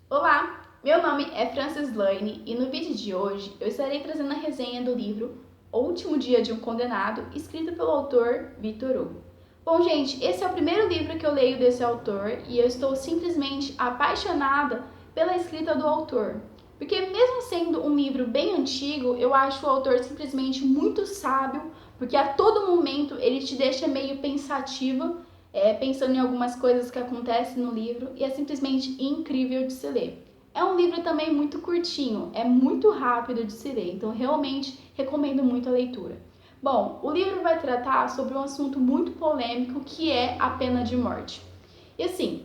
Olá, meu nome é Francis Lane e no vídeo de hoje eu estarei trazendo a resenha do livro O Último Dia de um Condenado, escrito pelo autor Victor Hugo. Bom, gente, esse é o primeiro livro que eu leio desse autor e eu estou simplesmente apaixonada pela escrita do autor. Porque mesmo sendo um livro bem antigo, eu acho o autor simplesmente muito sábio, porque a todo momento ele te deixa meio pensativa, pensando em algumas coisas que acontecem no livro, e é simplesmente incrível de se ler. É um livro também muito curtinho, é muito rápido de se ler, então realmente recomendo muito a leitura. Bom, o livro vai tratar sobre um assunto muito polêmico que é a pena de morte. E assim,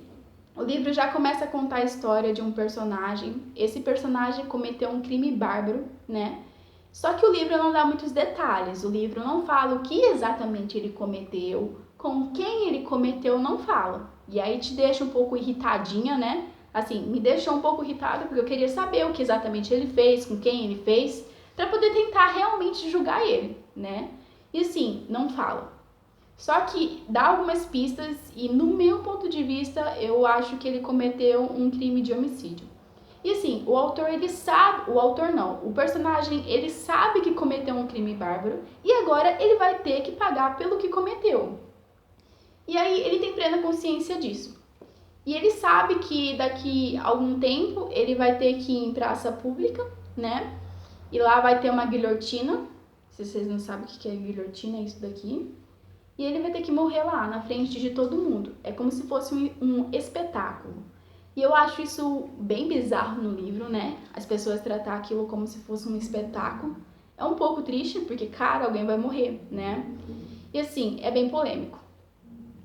o livro já começa a contar a história de um personagem. Esse personagem cometeu um crime bárbaro, né? Só que o livro não dá muitos detalhes. O livro não fala o que exatamente ele cometeu, com quem ele cometeu, não fala. E aí te deixa um pouco irritadinha, né? Assim, me deixou um pouco irritada porque eu queria saber o que exatamente ele fez, com quem ele fez, para poder tentar realmente julgar ele, né? E assim, não fala. Só que dá algumas pistas e no meu ponto de vista, eu acho que ele cometeu um crime de homicídio. E assim, o autor ele sabe, o autor não, o personagem ele sabe que cometeu um crime bárbaro e agora ele vai ter que pagar pelo que cometeu. E aí ele tem plena consciência disso. E ele sabe que daqui a algum tempo ele vai ter que ir em praça pública, né? E lá vai ter uma guilhotina. Se vocês não sabem o que é guilhotina, é isso daqui. E ele vai ter que morrer lá, na frente de todo mundo. É como se fosse um espetáculo. E eu acho isso bem bizarro no livro, né? As pessoas tratar aquilo como se fosse um espetáculo. É um pouco triste, porque, cara, alguém vai morrer, né? E assim, é bem polêmico.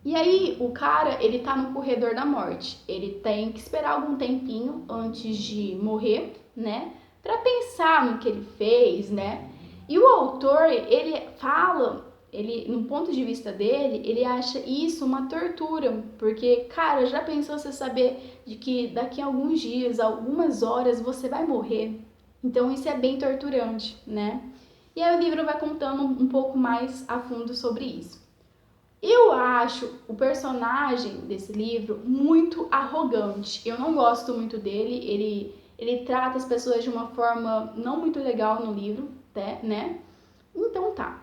E aí, o cara, ele tá no corredor da morte. Ele tem que esperar algum tempinho antes de morrer, né? Pra pensar no que ele fez, né? E o autor, ele fala, ele, no ponto de vista dele, ele acha isso uma tortura. Porque, cara, já pensou você saber de que daqui a alguns dias, algumas horas, você vai morrer? Então, isso é bem torturante, né? E aí o livro vai contando um pouco mais a fundo sobre isso. Eu acho o personagem desse livro muito arrogante. Eu não gosto muito dele. Ele trata as pessoas de uma forma não muito legal no livro, né? Então tá.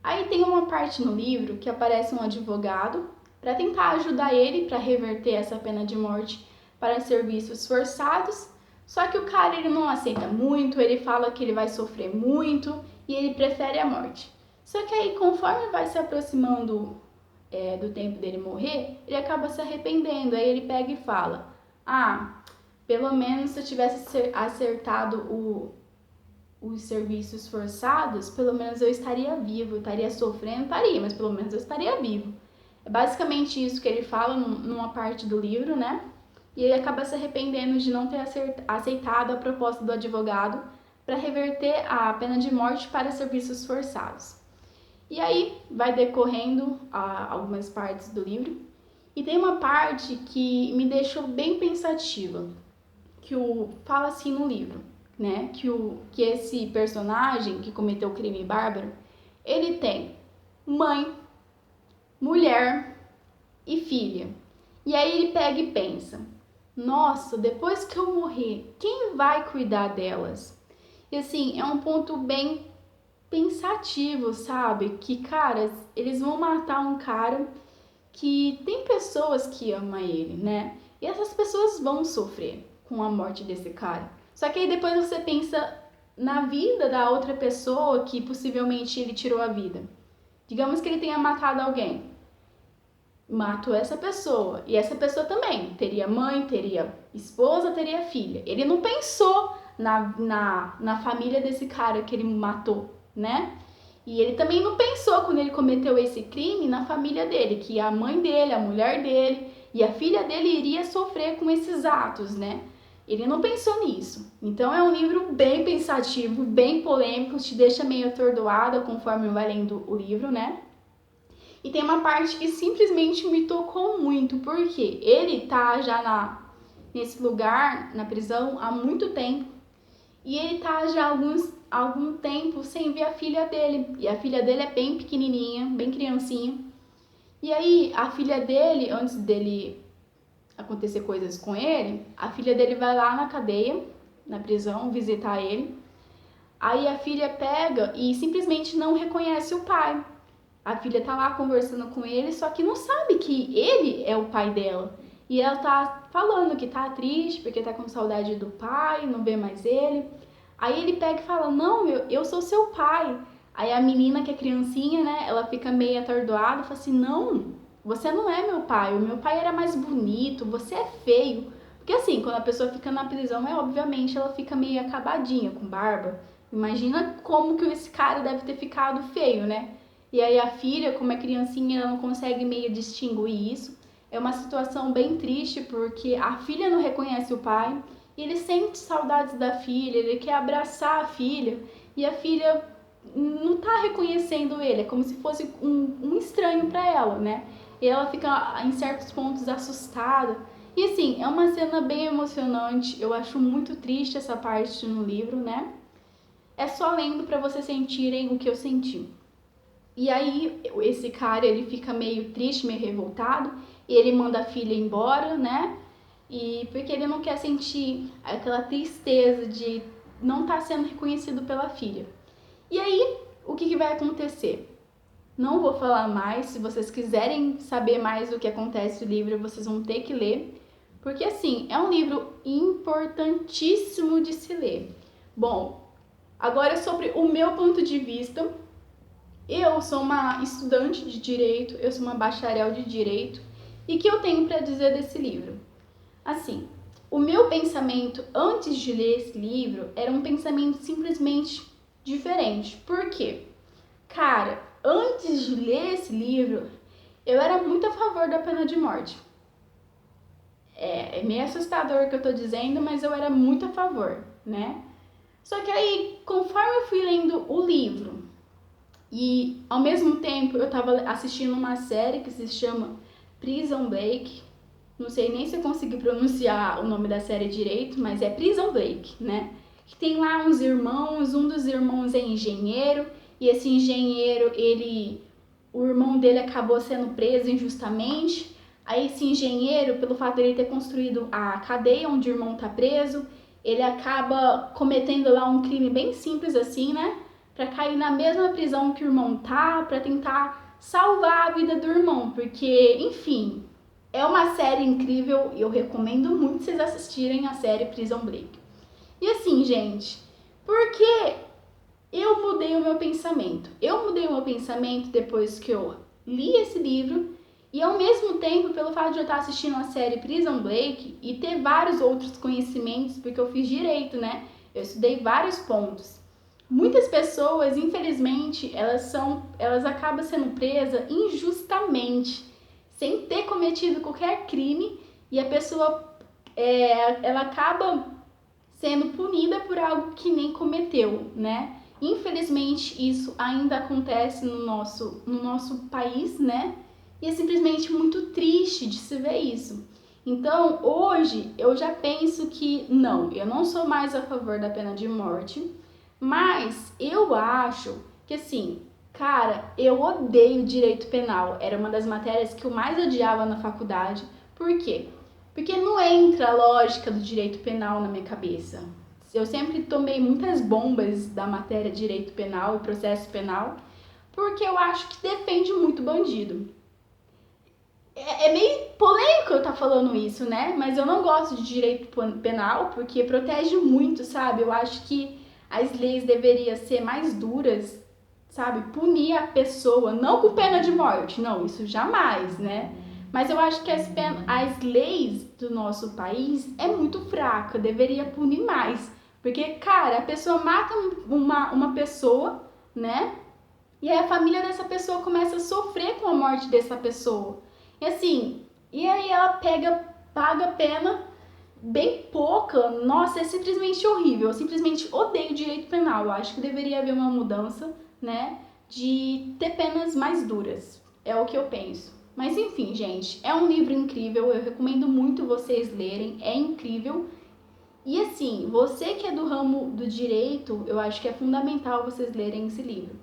Aí tem uma parte no livro que aparece um advogado para tentar ajudar ele para reverter essa pena de morte para serviços forçados. Só que o cara ele não aceita muito, ele fala que ele vai sofrer muito e ele prefere a morte. Só que aí, conforme vai se aproximando do tempo dele morrer, ele acaba se arrependendo. Aí ele pega e fala: Ah, pelo menos se eu tivesse acertado os serviços forçados, pelo menos eu estaria vivo. Eu estaria sofrendo, estaria, mas pelo menos eu estaria vivo. É basicamente isso que ele fala numa parte do livro, né? E ele acaba se arrependendo de não ter aceitado a proposta do advogado para reverter a pena de morte para serviços forçados. E aí vai decorrendo algumas partes do livro. E tem uma parte que me deixou bem pensativa, que fala assim no livro, né? Que esse personagem que cometeu o crime bárbaro, ele tem mãe, mulher e filha. E aí ele pega e pensa: nossa, depois que eu morrer, quem vai cuidar delas? E assim, é um ponto bem pensativo, sabe? Que, cara, eles vão matar um cara que tem pessoas que amam ele, né? E essas pessoas vão sofrer com a morte desse cara. Só que aí depois você pensa na vida da outra pessoa que possivelmente ele tirou a vida. Digamos que ele tenha matado alguém. Matou essa pessoa. E essa pessoa também teria mãe, teria esposa, teria filha. Ele não pensou na família desse cara que ele matou, né? E ele também não pensou, quando ele cometeu esse crime, na família dele, que a mãe dele, a mulher dele e a filha dele iria sofrer com esses atos, né? Ele não pensou nisso. Então é um livro bem pensativo, bem polêmico, te deixa meio atordoada conforme vai lendo o livro, né? E tem uma parte que simplesmente me tocou muito, porque ele tá já nesse lugar, na prisão, há muito tempo. E ele tá já algum tempo sem ver a filha dele. E a filha dele é bem pequenininha, bem criancinha. E aí, a filha dele, antes dele acontecer coisas com ele, a filha dele vai lá na cadeia, na prisão, visitar ele. Aí a filha pega e simplesmente não reconhece o pai. A filha tá lá conversando com ele, só que não sabe que ele é o pai dela. E ela tá falando que tá triste porque tá com saudade do pai, não vê mais ele. Aí ele pega e fala, não, eu sou seu pai. Aí a menina, que é criancinha, né, ela fica meio atordoada, fala assim, não, você não é meu pai, o meu pai era mais bonito, você é feio. Porque assim, quando a pessoa fica na prisão, obviamente ela fica meio acabadinha, com barba. Imagina como que esse cara deve ter ficado feio, né? E aí a filha, como é criancinha, ela não consegue meio distinguir isso. É uma situação bem triste, porque a filha não reconhece o pai, e ele sente saudades da filha, ele quer abraçar a filha, e a filha não tá reconhecendo ele, é como se fosse um estranho para ela, né? E ela fica em certos pontos assustada. E assim, é uma cena bem emocionante, eu acho muito triste essa parte no livro, né? É só lendo para vocês sentirem o que eu senti. E aí esse cara, ele fica meio triste, meio revoltado, e ele manda a filha embora, né? E porque ele não quer sentir aquela tristeza de não estar sendo reconhecido pela filha. E aí, o que vai acontecer? Não vou falar mais, se vocês quiserem saber mais do que acontece no livro, vocês vão ter que ler, porque assim, é um livro importantíssimo de se ler. Bom, agora sobre o meu ponto de vista, eu sou uma estudante de direito, eu sou uma bacharel de direito, e o que eu tenho para dizer desse livro? Assim, o meu pensamento antes de ler esse livro era um pensamento simplesmente diferente. Por quê? Cara, antes de ler esse livro, eu era muito a favor da pena de morte. É meio assustador o que eu tô dizendo, mas eu era muito a favor, né? Só que aí, conforme eu fui lendo o livro e ao mesmo tempo eu tava assistindo uma série que se chama Prison Break, não sei nem se eu consegui pronunciar o nome da série direito, mas é Prison Break, né? Que tem lá uns irmãos, um dos irmãos é engenheiro, e esse engenheiro, o irmão dele acabou sendo preso injustamente. Aí esse engenheiro, pelo fato de ele ter construído a cadeia onde o irmão tá preso, ele acaba cometendo lá um crime bem simples assim, né? Pra cair na mesma prisão que o irmão tá, pra tentar salvar a vida do irmão, porque, enfim, é uma série incrível e eu recomendo muito vocês assistirem a série Prison Break. E assim, gente, porque eu mudei o meu pensamento. Eu mudei o meu pensamento depois que eu li esse livro e ao mesmo tempo, pelo fato de eu estar assistindo a série Prison Break e ter vários outros conhecimentos, porque eu fiz direito, né? Eu estudei vários pontos. Muitas pessoas, infelizmente, elas acabam sendo presas injustamente, sem ter cometido qualquer crime, e a pessoa ela acaba sendo punida por algo que nem cometeu, né? Infelizmente, isso ainda acontece no nosso país, né? E é simplesmente muito triste de se ver isso. Então, hoje, eu já penso que não, eu não sou mais a favor da pena de morte, mas eu acho que, assim, cara, eu odeio direito penal. Era uma das matérias que eu mais odiava na faculdade. Por quê? Porque não entra a lógica do direito penal na minha cabeça. Eu sempre tomei muitas bombas da matéria direito penal e processo penal, porque eu acho que defende muito bandido. É meio polêmico eu estar falando isso, né? Mas eu não gosto de direito penal porque protege muito, sabe? Eu acho que as leis deveriam ser mais duras, sabe? Punir a pessoa, não com pena de morte, não, isso jamais, né? Mas eu acho que as leis do nosso país é muito fraca, deveria punir mais. Porque, cara, a pessoa mata uma pessoa, né? E aí a família dessa pessoa começa a sofrer com a morte dessa pessoa. E assim, e aí ela paga a pena bem pouca. Nossa, é simplesmente horrível. Eu simplesmente odeio direito penal. Eu acho que deveria haver uma mudança, né? De ter penas mais duras. É o que eu penso. Mas enfim, gente, é um livro incrível. Eu recomendo muito vocês lerem. É incrível. E assim, você que é do ramo do direito, eu acho que é fundamental vocês lerem esse livro.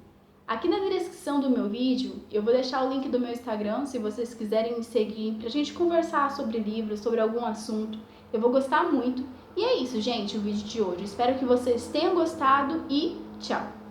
Aqui na descrição do meu vídeo, eu vou deixar o link do meu Instagram, se vocês quiserem me seguir, pra gente conversar sobre livros, sobre algum assunto. Eu vou gostar muito. E é isso, gente, o vídeo de hoje. Espero que vocês tenham gostado e tchau!